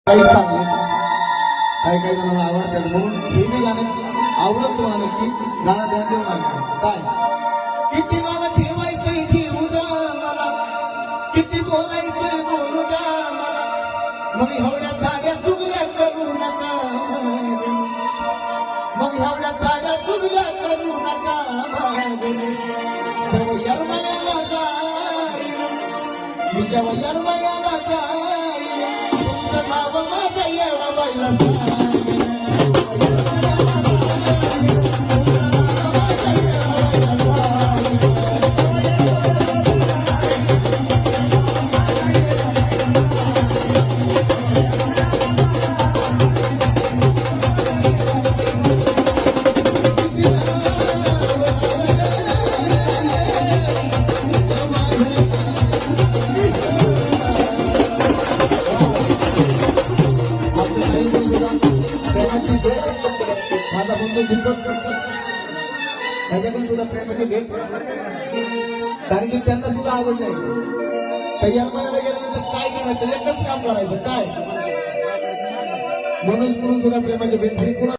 काही चांगले काही काही जणांना आवडतात म्हणून हे मी गाणं आवडत तुम्हाला नक्की गाणं ध्यान देऊ नका काय किती नाव ठेवायचं ठेवू द्या मला किती बोलायचं बोलू द्या मला मग एवढ्या चाड्या चुगल्या करू नका मग एवढ्या चाड्या चुगल्या करू नका जेव्हा यरमण्याला जाईल मी जेव्हा यरमण्याला जाईल तुमचं नाव माझ्या येवा बाईला माझा बंधू दीपक त्याच्याकडून सुद्धा प्रेमाची भेट कारण की त्यांना सुद्धा आवड नाही तयार करायला गेल्यानंतर काय करायचं एकच काम करायचं काय म्हणून सुद्धा प्रेमाची भेट